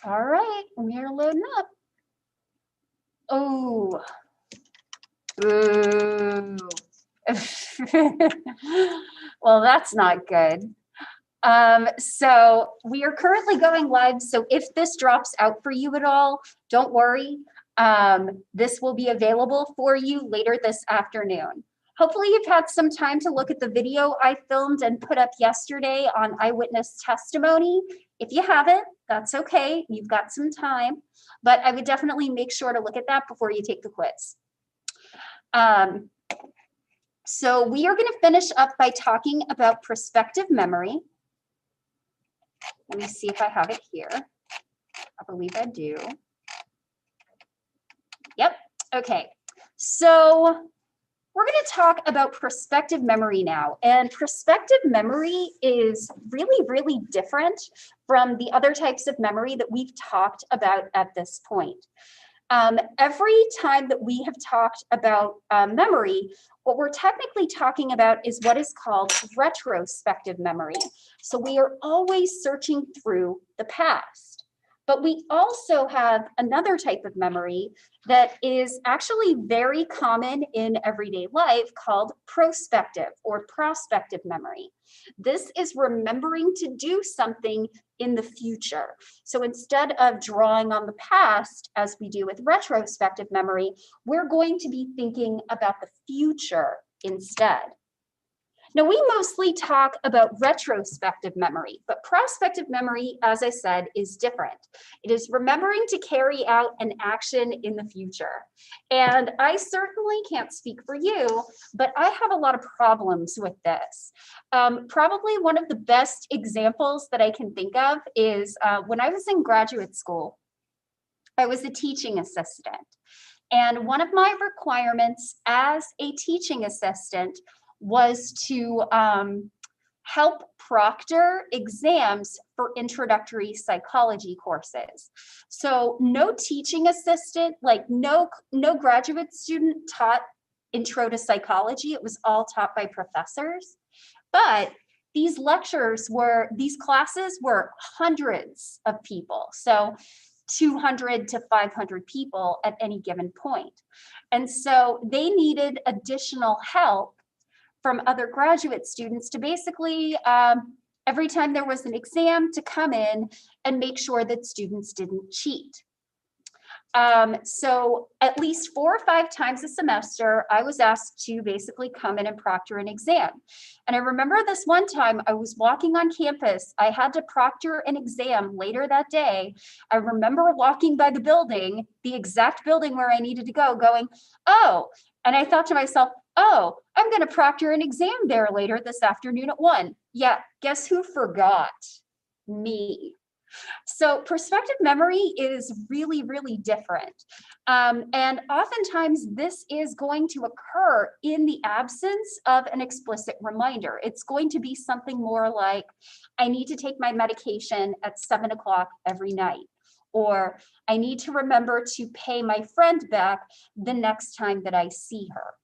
All right, we're loading up. Oh, boo. Well, that's not good. So we are currently going live. So if this drops out for you at all, don't worry. This will be available for you later this afternoon. Hopefully you've had some time to look at the video I filmed and put up yesterday on eyewitness testimony. If you haven't, that's okay. You've got some time, but I would definitely make sure to look at that before you take the quiz. So we are going to finish up by talking about prospective memory. Let me see if I have it here. I believe I do. Yep. Okay. So we're going to talk about prospective memory now. And prospective memory is really, really different from the other types of memory that we've talked about at this point. Every time that we have talked about memory, what we're technically talking about is what is called retrospective memory. So we are always searching through the past. But we also have another type of memory that is actually very common in everyday life called prospective or prospective memory. This is remembering to do something in the future. So instead of drawing on the past, as we do with retrospective memory, we're going to be thinking about the future instead. Now, we mostly talk about retrospective memory, but prospective memory, as I said, is different. It is remembering to carry out an action in the future. And I certainly can't speak for you, but I have a lot of problems with this. Probably one of the best examples that I can think of is when I was in graduate school, I was a teaching assistant. And one of my requirements as a teaching assistant was to help proctor exams for introductory psychology courses. So no teaching assistant, like no graduate student taught intro to psychology. It was all taught by professors. But these classes were hundreds of people. So 200 to 500 people at any given point. And so they needed additional help from other graduate students to basically, every time there was an exam, to come in and make sure that students didn't cheat. So at least 4 or 5 times a semester, I was asked to basically come in and proctor an exam. And I remember this one time I was walking on campus. I had to proctor an exam later that day. I remember walking by the building, the exact building where I needed to go, going, oh, and I thought to myself, oh, I'm going to proctor an exam there later this afternoon at 1. Yeah, guess who forgot? Me. So prospective memory is really, really different. And oftentimes this is going to occur in the absence of an explicit reminder. It's going to be something more like, I need to take my medication at 7 o'clock every night, or I need to remember to pay my friend back the next time that I see her.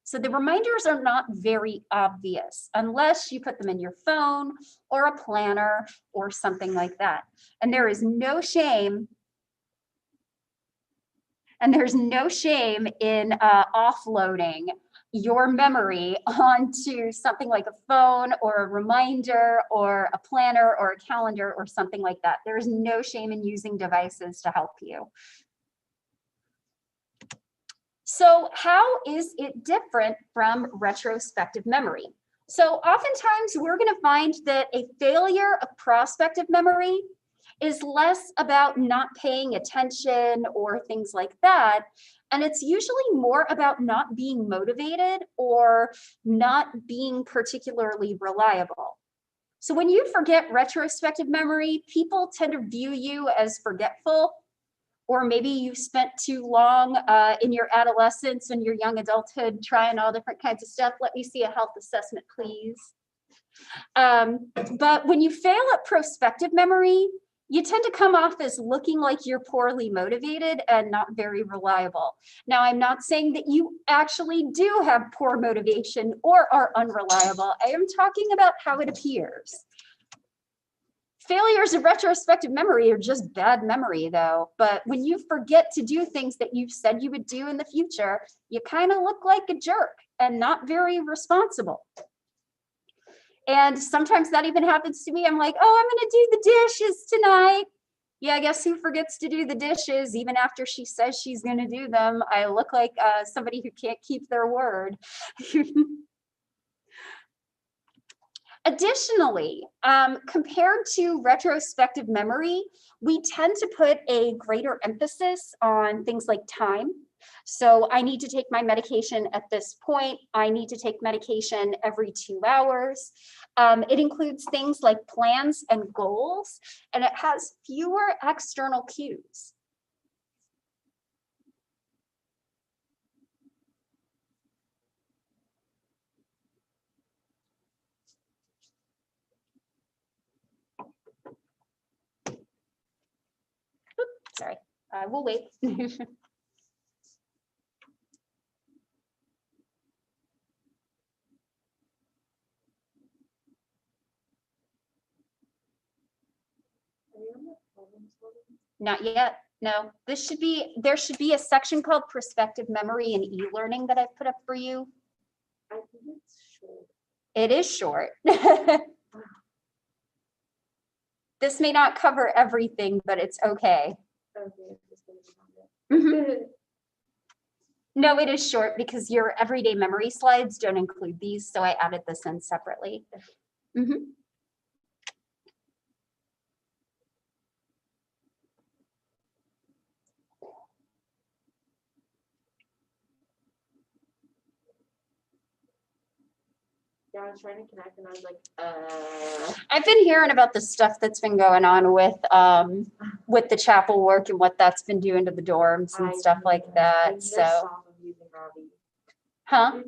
So the reminders are not very obvious unless you put them in your phone or a planner or something like that. And there is no shame. And there's no shame in offloading your memory onto something like a phone or a reminder or a planner or a calendar or something like that. There is no shame in using devices to help you. So how is it different from retrospective memory? So oftentimes we're going to find that a failure of prospective memory is less about not paying attention or things like that. And it's usually more about not being motivated or not being particularly reliable. So when you forget retrospective memory, people tend to view you as forgetful. Or maybe you spent too long in your adolescence and your young adulthood trying all different kinds of stuff. Let me see a health assessment, please. But when you fail at prospective memory, you tend to come off as looking like you're poorly motivated and not very reliable. Now, I'm not saying that you actually do have poor motivation or are unreliable. I am talking about how it appears. Failures of retrospective memory are just bad memory though. But when you forget to do things that you've said you would do in the future, you kind of look like a jerk and not very responsible. And sometimes that even happens to me. I'm like, oh, I'm going to do the dishes tonight. Yeah, guess who forgets to do the dishes even after she says she's going to do them? I look like somebody who can't keep their word. Additionally, compared to retrospective memory, we tend to put a greater emphasis on things like time. So I need to take my medication at this point. I need to take medication every 2 hours. It includes things like plans and goals, and it has fewer external cues. Oops, sorry, I will wait. Not yet. No, there should be a section called prospective memory and e-learning that I've put up for you. I think it's short. It is short. This may not cover everything, but it's okay. No, it is short because your everyday memory slides don't include these, so I added this in separately. Yeah, I was trying to connect and I was like, I've been hearing about the stuff that's been going on with the chapel work and what that's been doing to the dorms and stuff like that. So, huh?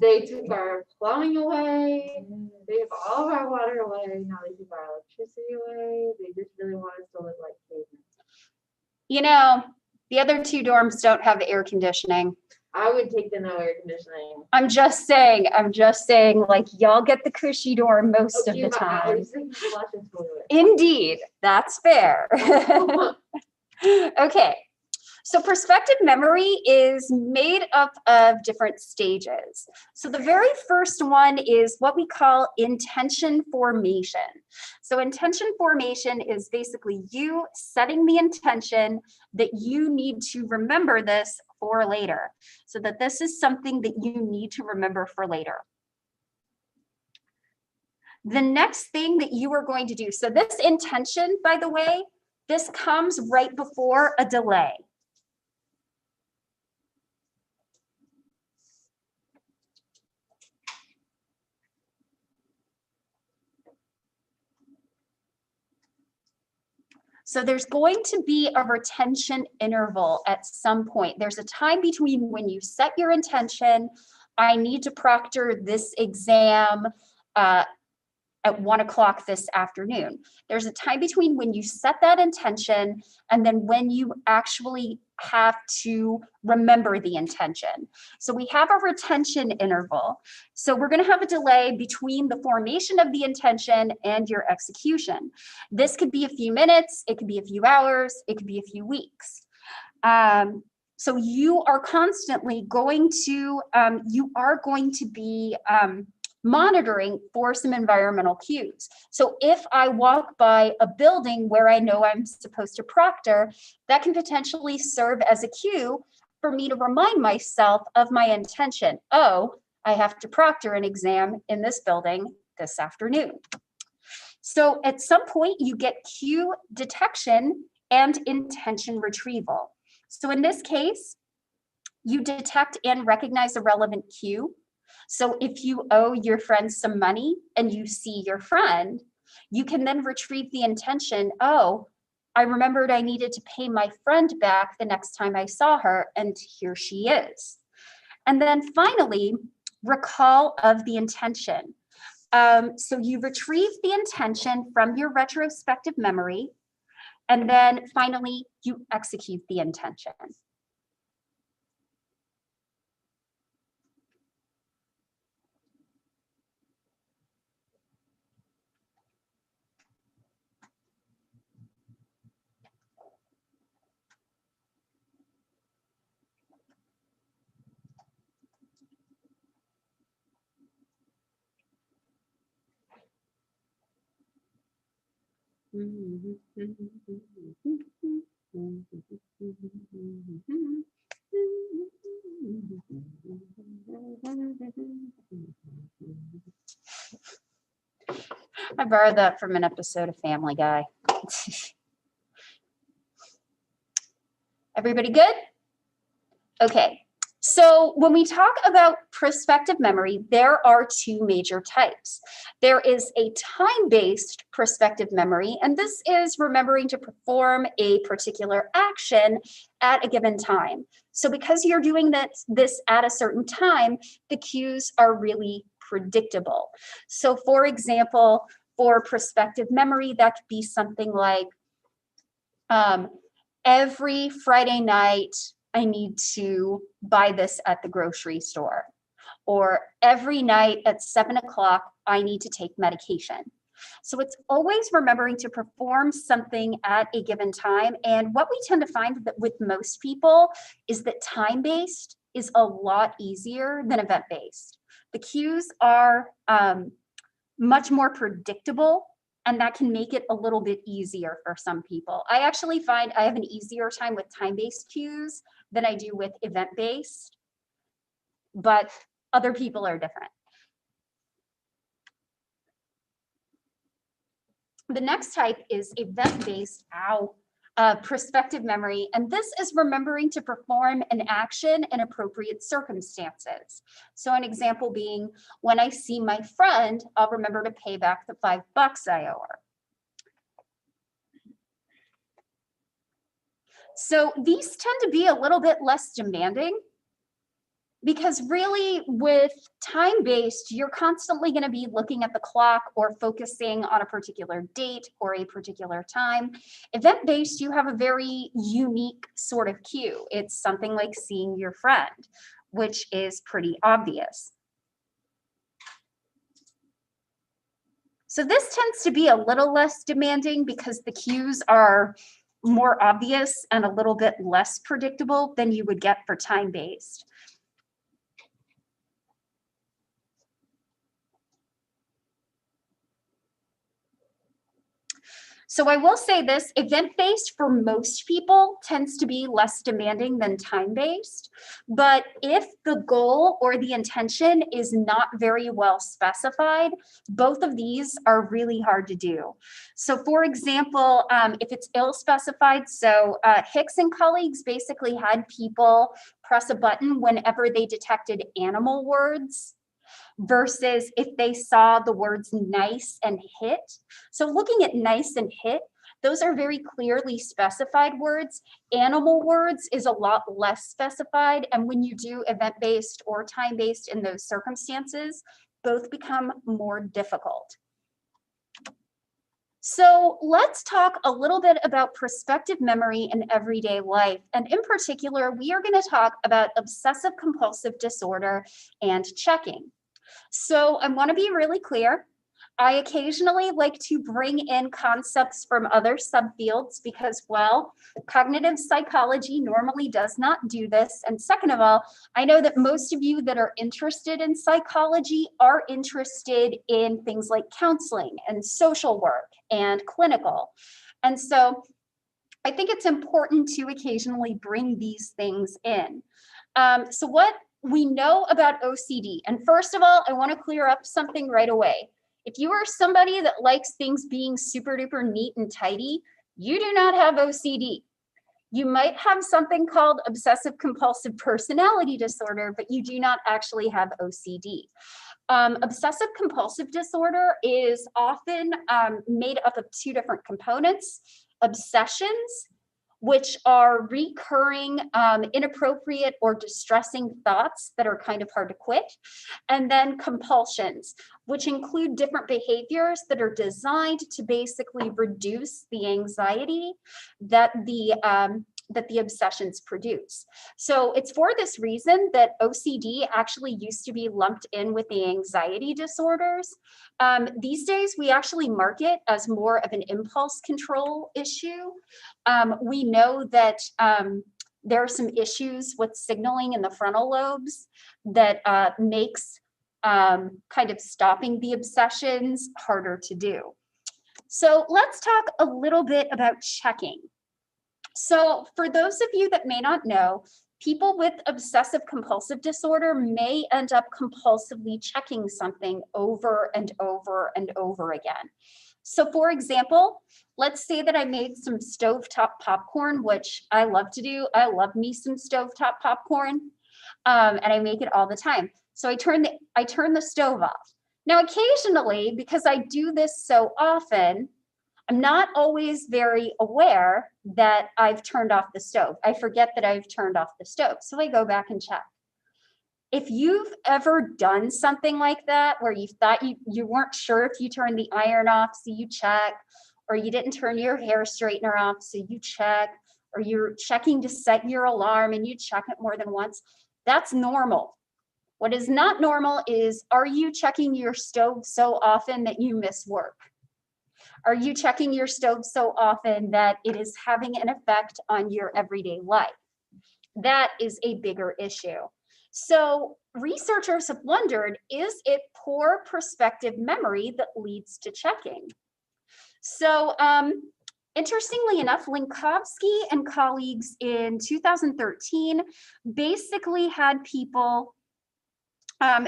They took our plumbing away. They took all of our water away. Now they took our electricity away. They just really want us to live like cavemen. You know, the other 2 dorms don't have air conditioning. I would take the no air conditioning. I'm just saying, like, y'all get the cushy dorm most of the time. Indeed, that's fair. Okay, so prospective memory is made up of different stages. So the very first one is what we call intention formation. So intention formation is basically you setting the intention that you need to remember this for later. So that this is something that you need to remember for later. The next thing that you are going to do, so this intention, by the way, this comes right before a delay. So there's going to be a retention interval at some point. There's a time between when you set your intention, I need to proctor this exam at 1 o'clock this afternoon. There's a time between when you set that intention and then when you actually have to remember the intention. So we have a retention interval. So we're going to have a delay between the formation of the intention and your execution. This could be a few minutes, it could be a few hours, it could be a few weeks. So you are constantly going to, be monitoring for some environmental cues. So if I walk by a building where I know I'm supposed to proctor, that can potentially serve as a cue for me to remind myself of my intention. Oh, I have to proctor an exam in this building this afternoon. So at some point you get cue detection and intention retrieval. So in this case, you detect and recognize a relevant cue. So if you owe your friend some money and you see your friend, you can then retrieve the intention, oh, I remembered I needed to pay my friend back the next time I saw her, and here she is. And then finally, recall of the intention. So you retrieve the intention from your retrospective memory, and then finally, you execute the intention. I borrowed that from an episode of Family Guy. Everybody good? Okay. So when we talk about prospective memory, there are two major types. There is a time-based prospective memory, and this is remembering to perform a particular action at a given time. So because you're doing this at a certain time, the cues are really predictable. So for example, for prospective memory, that could be something like every Friday night, I need to buy this at the grocery store. Or every night at 7 o'clock, I need to take medication. So it's always remembering to perform something at a given time. And what we tend to find that with most people is that time-based is a lot easier than event-based. The cues are much more predictable, and that can make it a little bit easier for some people. I actually find I have an easier time with time-based cues than I do with event-based, but other people are different. The next type is event-based, prospective memory, and this is remembering to perform an action in appropriate circumstances. So an example being, when I see my friend, I'll remember to pay back the $5 I owe her. So these tend to be a little bit less demanding, because really with time-based, you're constantly going to be looking at the clock or focusing on a particular date or a particular time. Event-based, you have a very unique sort of cue. It's something like seeing your friend, which is pretty obvious. So this tends to be a little less demanding because the cues are more obvious and a little bit less predictable than you would get for time-based. So I will say this, event-based for most people tends to be less demanding than time-based, but if the goal or the intention is not very well specified, both of these are really hard to do. So for example, if it's ill-specified, so Hicks and colleagues basically had people press a button whenever they detected animal words, versus if they saw the words nice and hit. So looking at nice and hit, those are very clearly specified words. Animal words is a lot less specified. And when you do event-based or time-based in those circumstances, both become more difficult. So let's talk a little bit about prospective memory in everyday life. And in particular, we are going to talk about obsessive-compulsive disorder and checking. So I want to be really clear. I occasionally like to bring in concepts from other subfields because, well, cognitive psychology normally does not do this. And second of all, I know that most of you that are interested in psychology are interested in things like counseling and social work and clinical. And so I think it's important to occasionally bring these things in. So what we know about OCD, and first of all, I want to clear up something right away. If you are somebody that likes things being super duper neat and tidy, you do not have OCD. You might have something called obsessive compulsive personality disorder, but you do not actually have OCD. Obsessive compulsive disorder is often made up of two different components: obsessions, which are recurring, inappropriate or distressing thoughts that are kind of hard to quit. And then compulsions, which include different behaviors that are designed to basically reduce the anxiety that the obsessions produce. So it's for this reason that OCD actually used to be lumped in with the anxiety disorders. These days, we actually mark it as more of an impulse control issue. We know that there are some issues with signaling in the frontal lobes that makes kind of stopping the obsessions harder to do. So let's talk a little bit about checking. So for those of you that may not know, people with obsessive compulsive disorder may end up compulsively checking something over and over and over again. So for example, let's say that I made some stovetop popcorn, which I love to do. I love me some stovetop popcorn, and I make it all the time. So I turn the stove off. Now, occasionally, because I do this so often, I'm not always very aware that I've turned off the stove. I forget that I've turned off the stove. So I go back and check. If you've ever done something like that, where you thought you weren't sure if you turned the iron off, so you check, or you didn't turn your hair straightener off, so you check, or you're checking to set your alarm and you check it more than once, that's normal. What is not normal is, are you checking your stove so often that you miss work? Are you checking your stove so often that it is having an effect on your everyday life? That is a bigger issue. So researchers have wondered, is it poor prospective memory that leads to checking? So interestingly enough, Linkovsky and colleagues in 2013 basically had people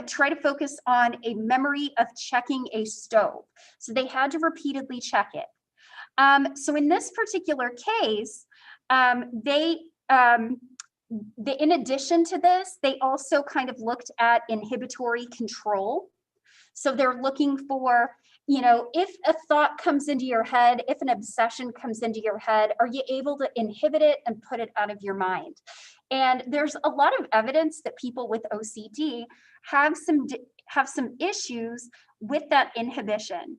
try to focus on a memory of checking a stove. So they had to repeatedly check it. So in this particular case, in addition to this, they also kind of looked at inhibitory control. So they're looking for, if a thought comes into your head, if an obsession comes into your head, are you able to inhibit it and put it out of your mind? And there's a lot of evidence that people with OCD have some issues with that inhibition.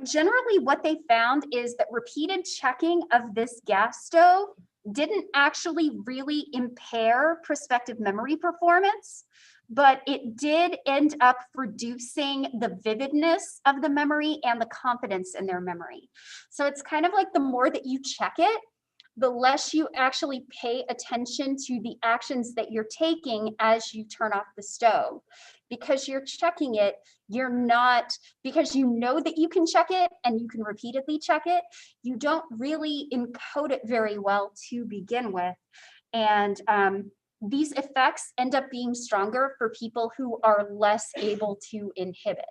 Generally, what they found is that repeated checking of this gas stove didn't actually really impair prospective memory performance, but it did end up reducing the vividness of the memory and the confidence in their memory. So it's kind of like the more that you check it, the less you actually pay attention to the actions that you're taking as you turn off the stove. Because you're checking it, you're not, because you know that you can check it and you can repeatedly check it, you don't really encode it very well to begin with. And these effects end up being stronger for people who are less able to inhibit.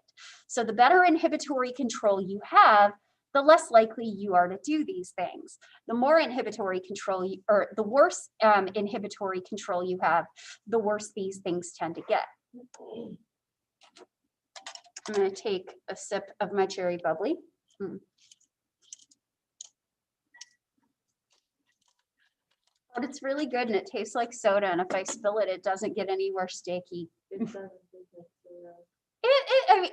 So the better inhibitory control you have, the less likely you are to do these things. The more inhibitory control, or the worse inhibitory control you have, the worse these things tend to get. I'm going to take a sip of my cherry bubbly. But it's really good and it tastes like soda, and if I spill it, it doesn't get anywhere sticky. It doesn't taste like soda. I mean,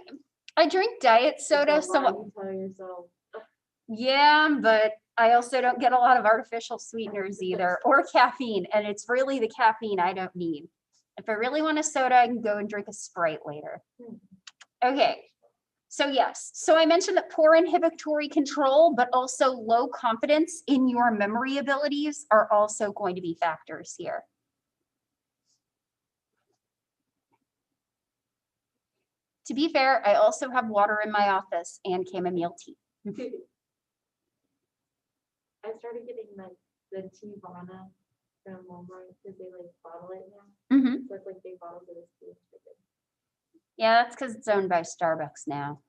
I drink diet soda, so You tell yourself. yeah, but I also don't get a lot of artificial sweeteners either, or caffeine, and it's really the caffeine I don't need. If I really want a soda, I can go and drink a Sprite later. Okay, so yes, so I mentioned that poor inhibitory control, but also low confidence in your memory abilities are also going to be factors here. To be fair, I also have water in my office and chamomile tea. I started getting the Tivana from Walmart because they bottle it now. So it's big bottles of this tea. Yeah, that's because it's owned by Starbucks now.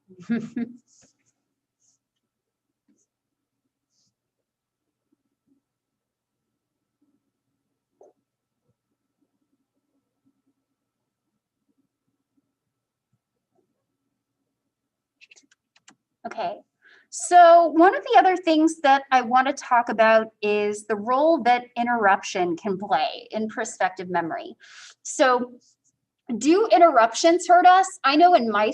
Okay, so one of the other things that I want to talk about is the role that interruption can play in prospective memory. So do interruptions hurt us? I know in my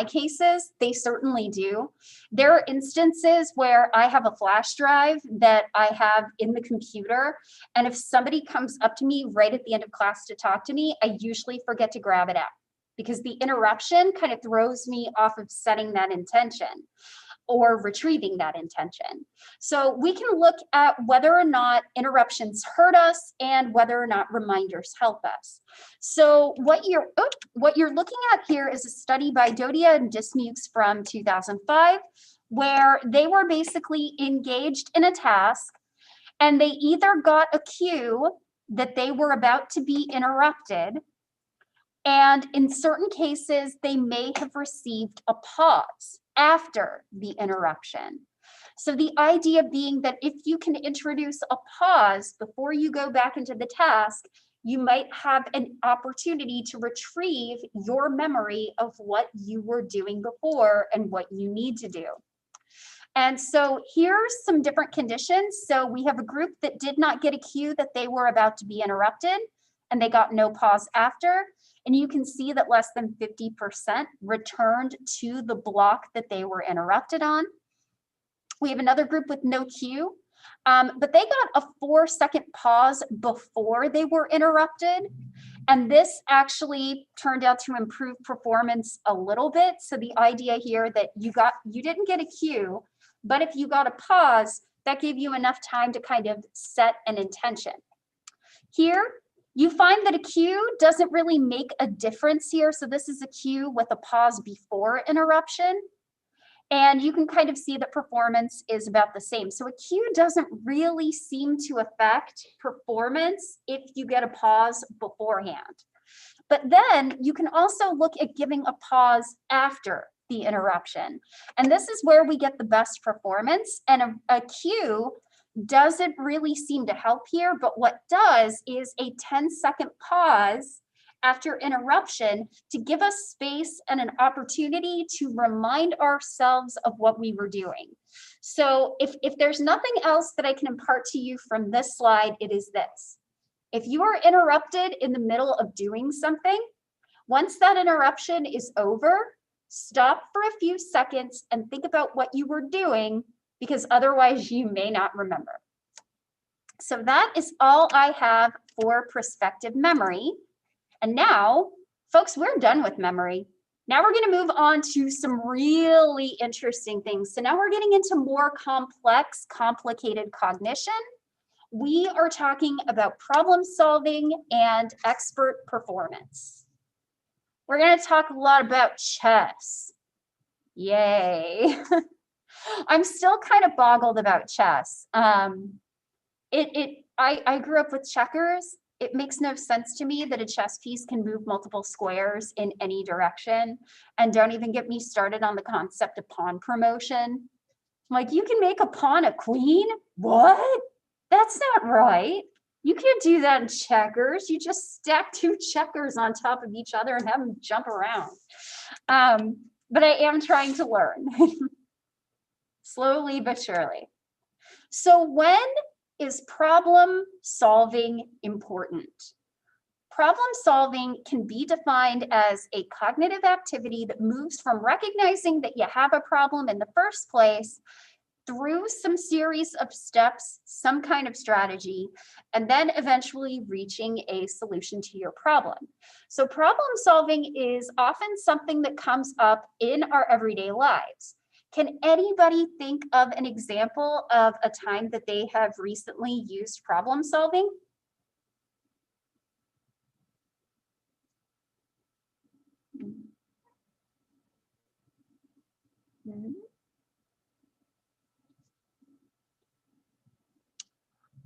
cases, they certainly do. There are instances where I have a flash drive that I have in the computer, and if somebody comes up to me right at the end of class to talk to me, I usually forget to grab it out because the interruption kind of throws me off of setting that intention or retrieving that intention. So we can look at whether or not interruptions hurt us and whether or not reminders help us. So what you're looking at here is a study by Dodia and Dismukes from 2005, where they were basically engaged in a task and they either got a cue that they were about to be interrupted, and in certain cases, they may have received a pause after the interruption. So the idea being that if you can introduce a pause before you go back into the task, you might have an opportunity to retrieve your memory of what you were doing before and what you need to do. And so here's some different conditions. So we have a group that did not get a cue that they were about to be interrupted, and they got no pause after. And you can see that less than 50% returned to the block that they were interrupted on. We have another group with no cue, but they got a 4-second pause before they were interrupted. And this actually turned out to improve performance a little bit. So the idea here that you didn't get a cue, but if you got a pause, that gave you enough time to kind of set an intention. Here, you find that a cue doesn't really make a difference here. So this is a cue with a pause before interruption. And you can kind of see that performance is about the same. So a cue doesn't really seem to affect performance if you get a pause beforehand. But then you can also look at giving a pause after the interruption. And this is where we get the best performance. And a cue doesn't really seem to help here, but what does is a 10-second pause after interruption to give us space and an opportunity to remind ourselves of what we were doing. So if there's nothing else that I can impart to you from this slide, it is this. If you are interrupted in the middle of doing something, once that interruption is over, stop for a few seconds and think about what you were doing, because otherwise you may not remember. So that is all I have for prospective memory. And now, folks, we're done with memory. Now we're going to move on to some really interesting things. So now we're getting into more complex, complicated cognition. We are talking about problem solving and expert performance. We're going to talk a lot about chess. Yay. I'm still kind of boggled about chess. I grew up with checkers. It makes no sense to me that a chess piece can move multiple squares in any direction. And don't even get me started on the concept of pawn promotion. Like, you can make a pawn a queen? What? That's not right. You can't do that in checkers. You just stack 2 checkers on top of each other and have them jump around. But I am trying to learn. Slowly but surely. So when is problem solving important? Problem solving can be defined as a cognitive activity that moves from recognizing that you have a problem in the first place through some series of steps, some kind of strategy, and then eventually reaching a solution to your problem. So problem solving is often something that comes up in our everyday lives. Can anybody think of an example of a time that they have recently used problem solving?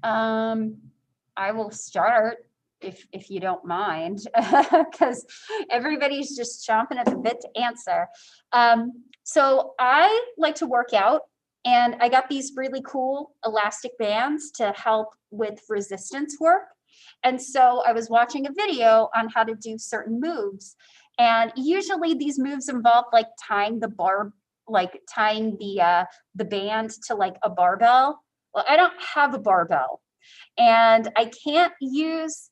I will start if you don't mind, because everybody's just chomping at the bit to answer. So I like to work out, and I got these really cool elastic bands to help with resistance work. And so I was watching a video on how to do certain moves. And usually these moves involve like tying the band to like a barbell. Well, I don't have a barbell, and I can't use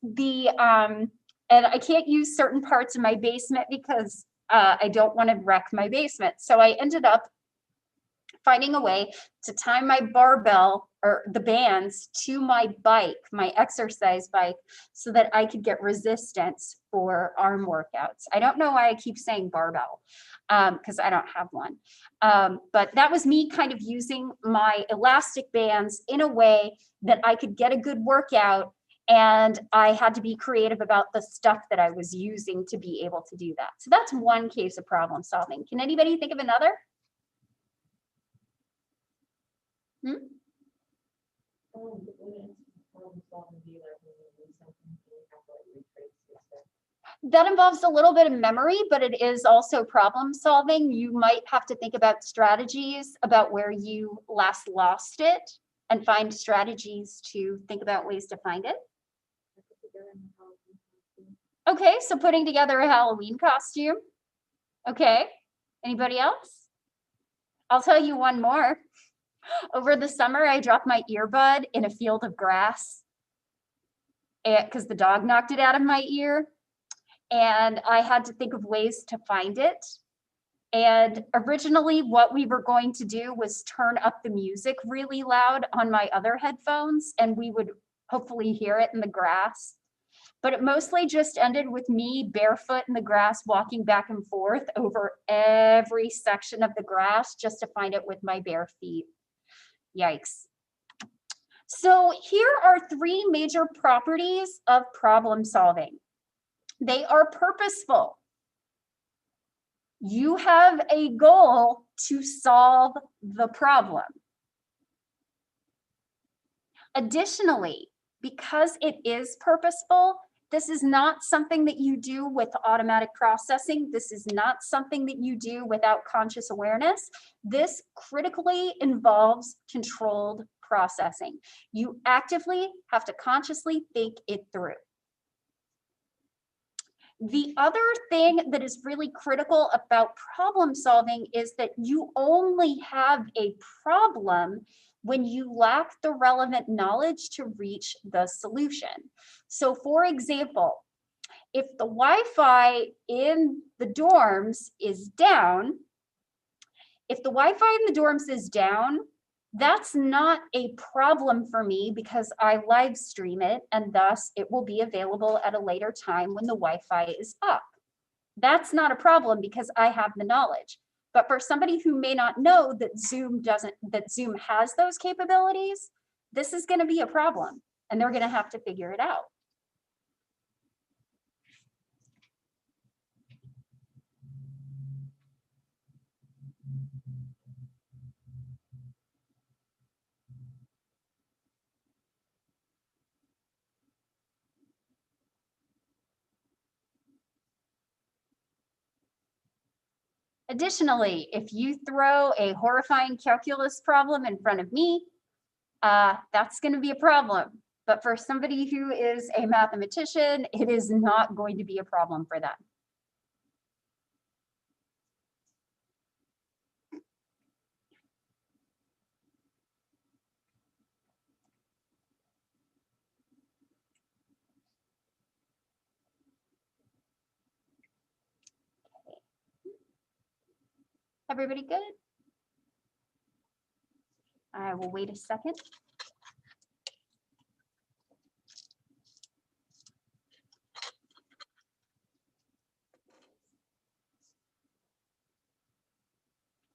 certain parts of my basement because I don't want to wreck my basement. So I ended up finding a way to tie my barbell or the bands to my bike, my exercise bike, so that I could get resistance for arm workouts. I don't know why I keep saying barbell, because I don't have one. But that was me kind of using my elastic bands in a way that I could get a good workout, and I had to be creative about the stuff that I was using to be able to do that. So that's one case of problem solving. Can anybody think of another? Hmm? That involves a little bit of memory, but it is also problem solving. You might have to think about strategies about where you last lost it and find strategies to think about ways to find it. Okay, so putting together a Halloween costume. Okay, anybody else? I'll tell you one more. Over the summer, I dropped my earbud in a field of grass because the dog knocked it out of my ear. And I had to think of ways to find it. And originally what we were going to do was turn up the music really loud on my other headphones, and we would hopefully hear it in the grass. But it mostly just ended with me barefoot in the grass, walking back and forth over every section of the grass just to find it with my bare feet. Yikes. So here are 3 major properties of problem solving. They are purposeful. You have a goal to solve the problem. Additionally, because it is purposeful, this is not something that you do with automatic processing. This is not something that you do without conscious awareness. This critically involves controlled processing. You actively have to consciously think it through. The other thing that is really critical about problem solving is that you only have a problem when you lack the relevant knowledge to reach the solution. So for example, if the Wi-Fi in the dorms is down, that's not a problem for me because I live stream it, and thus it will be available at a later time when the Wi-Fi is up. That's not a problem because I have the knowledge. But for somebody who may not know that Zoom has those capabilities, this is going to be a problem, and they're going to have to figure it out. Additionally, if you throw a horrifying calculus problem in front of me, that's going to be a problem. But for somebody who is a mathematician, it is not going to be a problem for them. Everybody good? I will wait a second.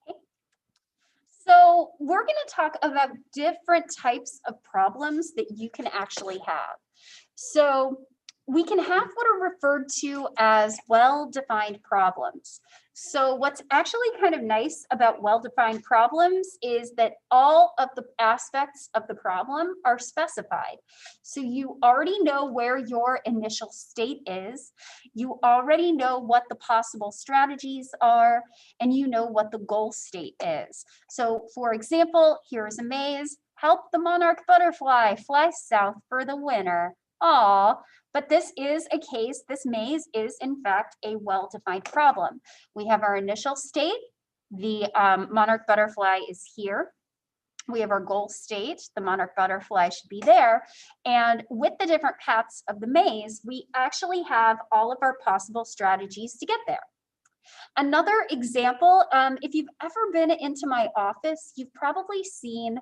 Okay. So we're going to talk about different types of problems that you can actually have. So we can have what are referred to as well-defined problems. So what's actually kind of nice about well-defined problems is that all of the aspects of the problem are specified. So you already know where your initial state is, you already know what the possible strategies are, and you know what the goal state is. So for example, here's a maze. Help the monarch butterfly fly south for the winter. Aw, but this is a case, this maze is in fact a well-defined problem. We have our initial state, the monarch butterfly is here. We have our goal state, the monarch butterfly should be there. And with the different paths of the maze, we actually have all of our possible strategies to get there. Another example, if you've ever been into my office, you've probably seen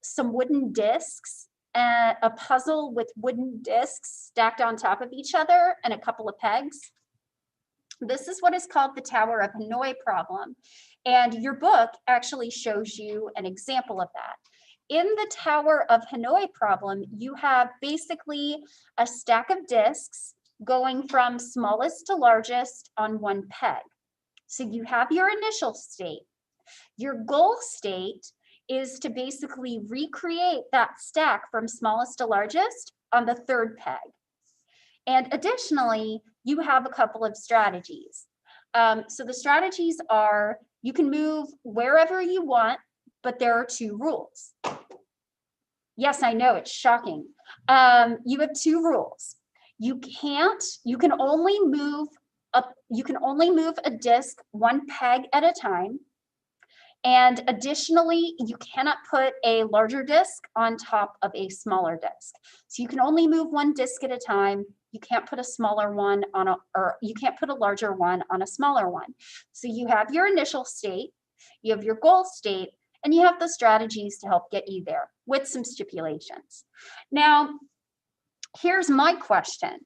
some wooden discs, a puzzle with wooden discs stacked on top of each other and a couple of pegs. This is what is called the Tower of Hanoi problem. And your book actually shows you an example of that. In the Tower of Hanoi problem, you have basically a stack of discs going from smallest to largest on one peg. So you have your initial state. Your goal state is to basically recreate that stack from smallest to largest on the third peg. And additionally, you have a couple of strategies. So the strategies are, you can move wherever you want, but there are 2 rules. Yes, I know, it's shocking. You have 2 rules. You can only move a disc 1 peg at a time. And additionally, you cannot put a larger disc on top of a smaller disc. So you can only move 1 disc at a time. You can't put a smaller one on or you can't put a larger one on a smaller one. So you have your initial state, you have your goal state, and you have the strategies to help get you there with some stipulations. Now, here's my question.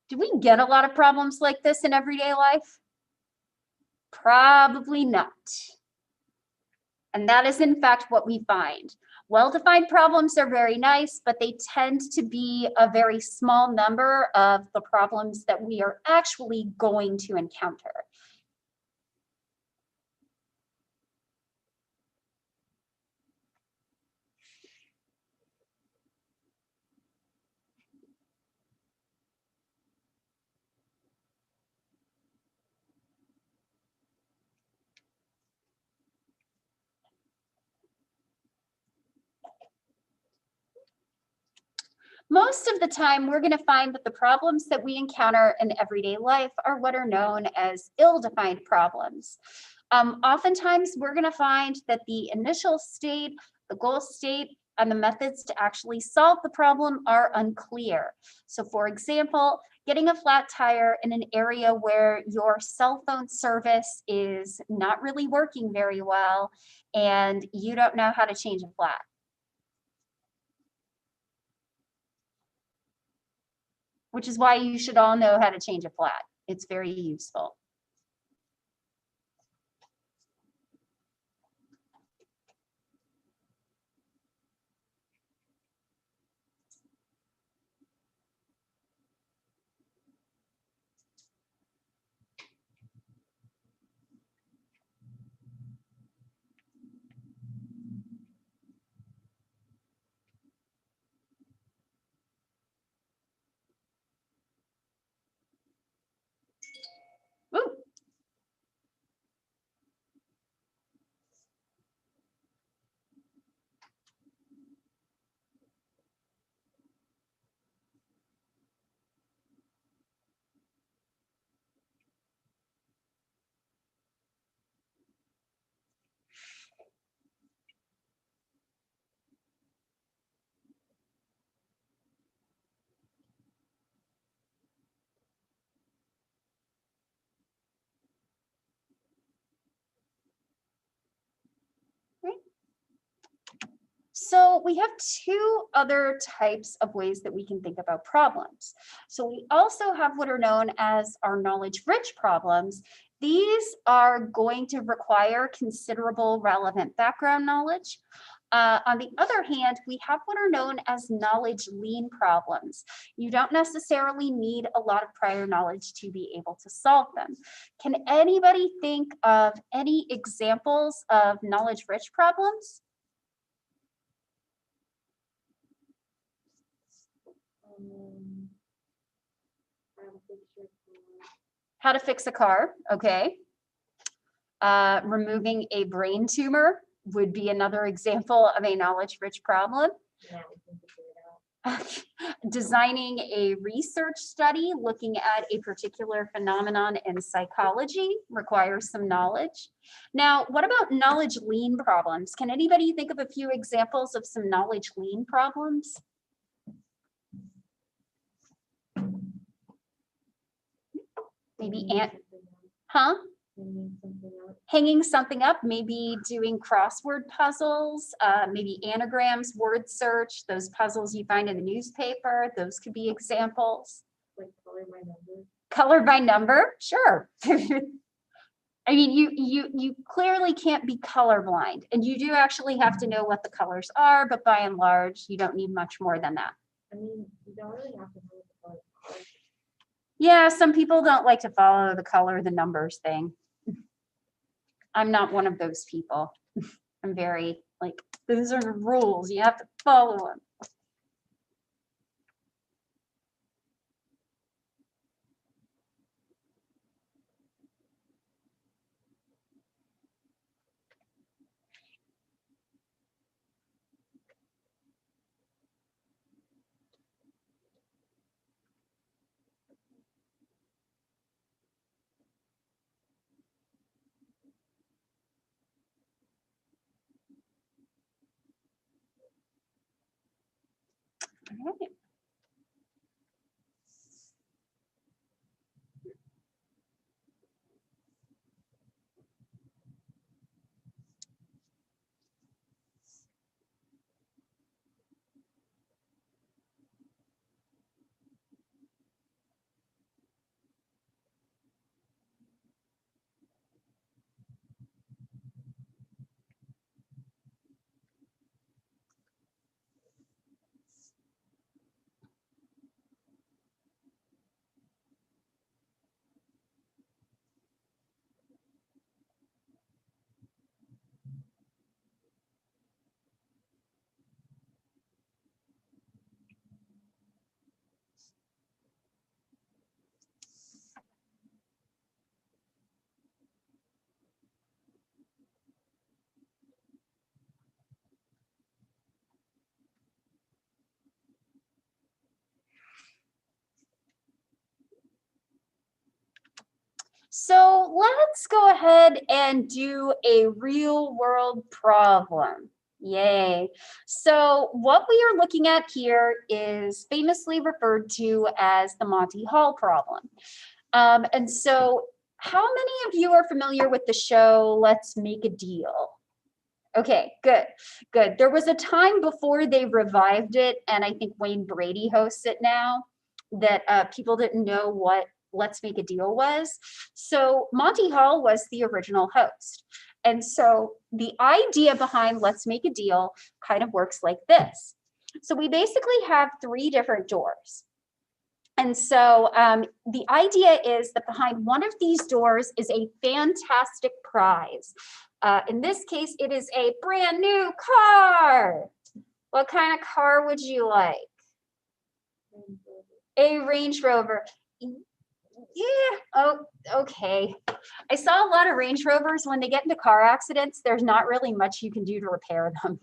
Do we get a lot of problems like this in everyday life? Probably not. And that is in fact what we find. Well-defined problems are very nice, but they tend to be a very small number of the problems that we are actually going to encounter. Most of the time, we're going to find that the problems that we encounter in everyday life are what are known as ill-defined problems. Oftentimes, we're going to find that the initial state, the goal state, and the methods to actually solve the problem are unclear. So for example, getting a flat tire in an area where your cell phone service is not really working very well, and you don't know how to change a flat. Which is why you should all know how to change a flat. It's very useful. Ooh. So we have 2 other types of ways that we can think about problems. So we also have what are known as our knowledge-rich problems. These are going to require considerable relevant background knowledge. On the other hand, we have what are known as knowledge-lean problems. You don't necessarily need a lot of prior knowledge to be able to solve them. Can anybody think of any examples of knowledge-rich problems? How to fix a car, okay. Removing a brain tumor would be another example of a knowledge-rich problem. Yeah, we can figure it out. Designing a research study looking at a particular phenomenon in psychology requires some knowledge. Now, what about knowledge-lean problems? Can anybody think of a few examples of some knowledge-lean problems? Maybe hanging something up, maybe doing crossword puzzles, maybe anagrams, word search, those puzzles you find in the newspaper, those could be examples. Like color by number. Color by number, sure. I mean, you clearly can't be colorblind, and you do actually have to know what the colors are, but by and large, you don't need much more than that. I mean, you don't really have to know what the colors are. Yeah, some people don't like to follow the color, the numbers thing. I'm not one of those people. I'm very like, these are the rules. You have to follow them. All right. So let's go ahead and do a real world problem. Yay. So what we are looking at here is famously referred to as the Monty Hall problem. And so how many of you are familiar with the show Let's Make a Deal? Okay, good, good. There was a time before they revived it, and I think Wayne Brady hosts it now, that people didn't know what Let's Make a Deal was. So Monty Hall was the original host. And so the idea behind Let's Make a Deal kind of works like this. So we basically have 3 different doors. And so the idea is that behind one of these doors is a fantastic prize. In this case, it is a brand new car. What kind of car would you like? A Range Rover. Yeah, oh, okay. I saw a lot of Range Rovers. When they get into car accidents, there's not really much you can do to repair them.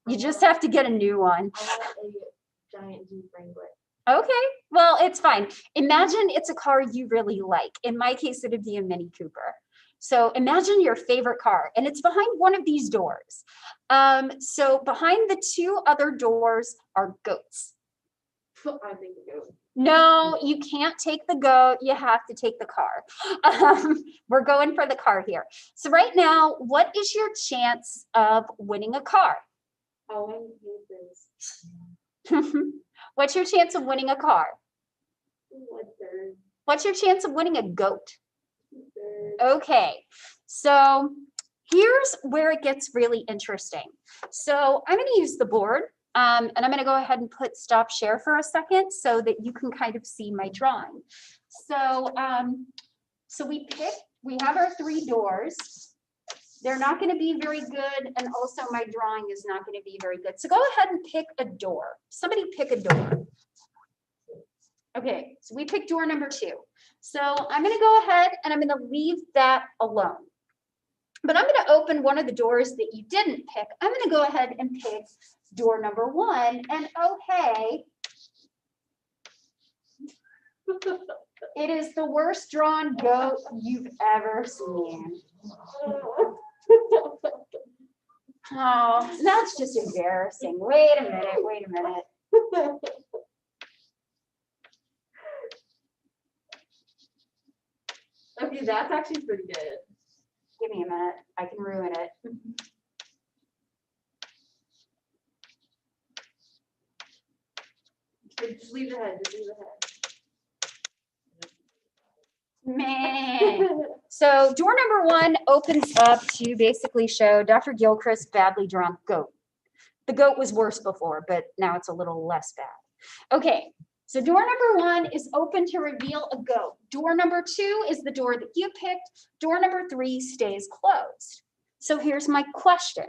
You just have to get a new one. I want a giant Jeep Wrangler. Okay, well, it's fine. Imagine it's a car you really like. In my case, it would be a Mini Cooper. So imagine your favorite car, and it's behind one of these doors. So behind the 2 other doors are goats. I think a goat. No, you can't take the goat. You have to take the car. We're going for the car here. So right now, what is your chance of winning a car? I'll win pieces. What's your chance of winning a car? 1/3. What's your chance of winning a goat? 2/3. Okay, so here's where it gets really interesting. So I'm going to use the board, and I'm going to go ahead and put stop share for a second so that you can kind of see my drawing. So, so we have our 3 doors. They're not going to be very good, and also my drawing is not going to be very good. So go ahead and pick a door. Somebody pick a door. Okay, so we picked door number 2. So I'm going to go ahead and I'm going to leave that alone. But I'm going to open one of the doors that you didn't pick. I'm going to go ahead and pick door number 1. And oh, hey, it is the worst drawn goat you've ever seen. Oh, that's just embarrassing. Wait a minute. Okay, that's actually pretty good. Give me a minute. I can ruin it. Just leave the head. Just leave the head. Man. So door number 1 opens up to basically show Dr. Gilchrist's badly drawn goat. The goat was worse before, but now it's a little less bad. Okay, so door number 1 is open to reveal a goat. Door number 2 is the door that you picked. Door number 3 stays closed. So here's my question.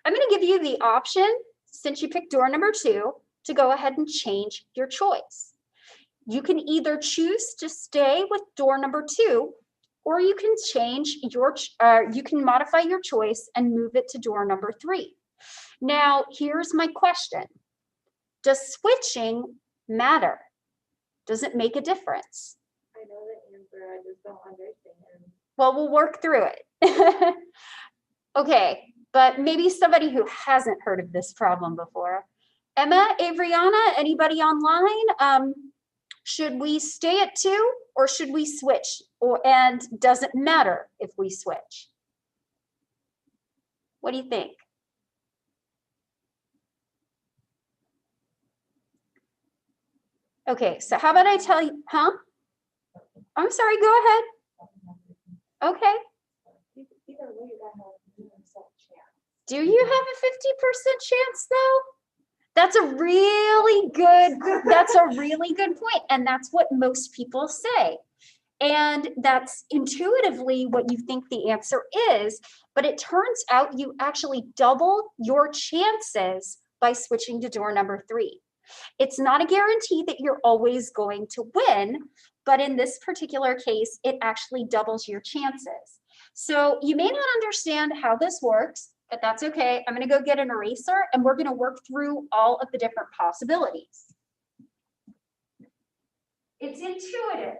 I'm going to give you the option, since you picked door number 2, to go ahead and change your choice. You can either choose to stay with door number 2, or you can change your, you can modify your choice and move it to door number 3. Now, here's my question. Does switching matter? Does it make a difference? I know the answer, I just don't understand. Well, we'll work through it. Okay, but maybe somebody who hasn't heard of this problem before. Emma, Avriana, anybody online? Should we stay at 2 or should we switch? And does it matter if we switch? What do you think? Okay, so how about I tell you, huh? I'm sorry, go ahead. Okay. Do you have a 50% chance though? That's a really good point. And that's what most people say. And that's intuitively what you think the answer is, but it turns out you actually double your chances by switching to door number 3. It's not a guarantee that you're always going to win, but in this particular case, it actually doubles your chances. So you may not understand how this works, but that's okay. I'm going to go get an eraser and we're going to work through all of the different possibilities. It's intuitive.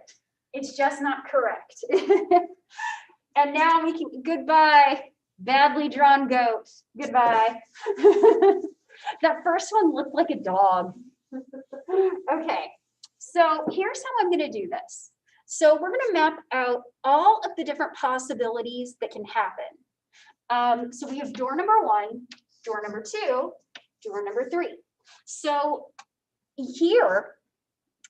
It's just not correct. And now we can, goodbye, badly drawn goat. Goodbye. That first one looked like a dog. Okay, so here's how I'm going to do this. So we're going to map out all of the different possibilities that can happen. So we have door number 1, door number 2, door number 3. So here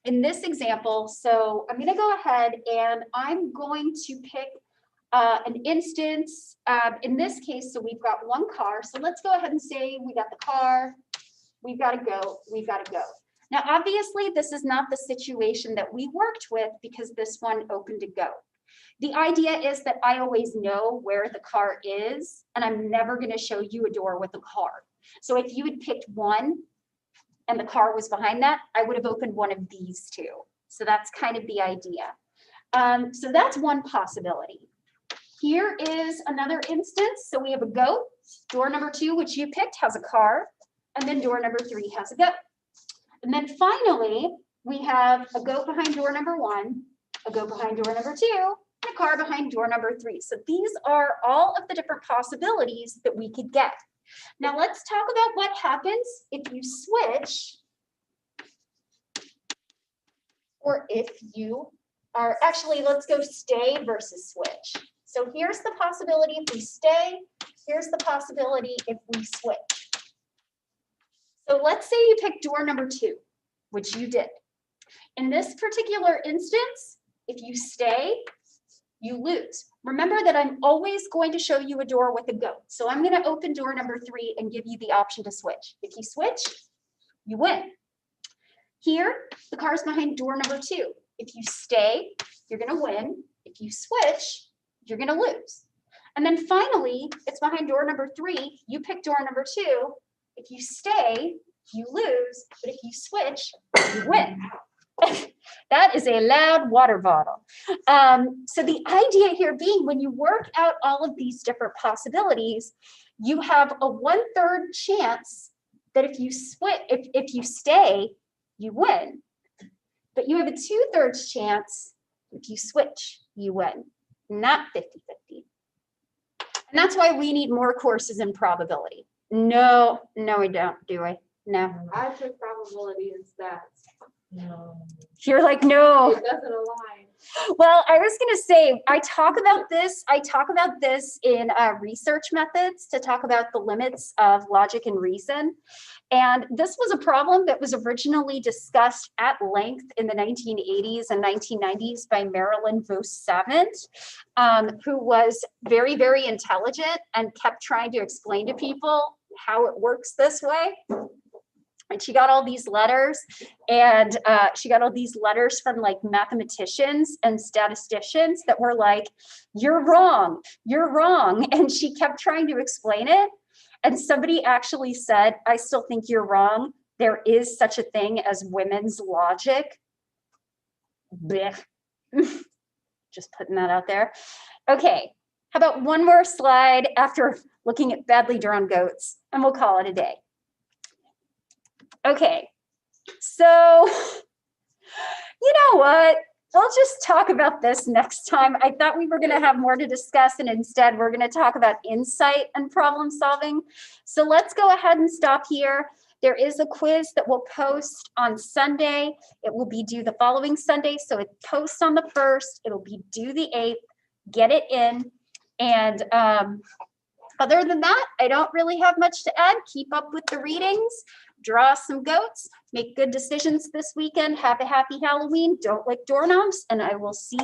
in this example, so I'm going to go ahead and I'm going to pick an instance. In this case, so we've got 1 car. So let's go ahead and say we got the car, we've got to go, we've got to go. Now, obviously, this is not the situation that we worked with because this one opened to go. The idea is that I always know where the car is, and I'm never going to show you a door with a car. So if you had picked 1 and the car was behind that, I would have opened one of these 2. So that's kind of the idea. So that's one possibility. Here is another instance. So we have a goat. Door number 2, which you picked, has a car. And then door number 3 has a goat. And then finally, we have a goat behind door number 1, a goat behind door number 2, and a car behind door number 3. So these are all of the different possibilities that we could get. Now let's talk about what happens if you switch, or if you are, actually, let's go stay versus switch. So here's the possibility if we stay, here's the possibility if we switch. So let's say you pick door number 2, which you did. In this particular instance, if you stay, you lose. Remember that I'm always going to show you a door with a goat. So I'm going to open door number 3 and give you the option to switch. If you switch, you win. Here, the car's behind door number 2. If you stay, you're going to win. If you switch, you're going to lose. And then finally, it's behind door number 3. You pick door number 2. If you stay, you lose, but if you switch, you win. That is a loud water bottle. So the idea here being, when you work out all of these different possibilities, you have a 1/3 chance that if you switch, if you stay, you win. But you have a 2/3 chance if you switch, you win, not 50-50. And that's why we need more courses in probability. No, we don't, do we? No. I took probability and stats. No. You're like, no. It doesn't align. Well, I was going to say, I talk about this in research methods to talk about the limits of logic and reason. And this was a problem that was originally discussed at length in the 1980s and 1990s by Marilyn Vos-Savant, who was very, very intelligent and kept trying to explain to people how it works this way. And she got all these letters, and she got all these letters from like mathematicians and statisticians that were like, you're wrong. And she kept trying to explain it. And somebody actually said, I still think you're wrong. There is such a thing as women's logic. Blech. Just putting that out there. Okay, how about one more slide after looking at badly drawn goats, and we'll call it a day. Okay, so you know what? We'll just talk about this next time. I thought we were going to have more to discuss, and instead we're going to talk about insight and problem solving. So let's go ahead and stop here. There is a quiz that we'll post on Sunday. It will be due the following Sunday. So it posts on the 1st. It'll be due the 8th. Get it in. And other than that, I don't really have much to add. Keep up with the readings. Draw some goats. Make good decisions this weekend. Have a happy Halloween. Don't lick doorknobs. And I will see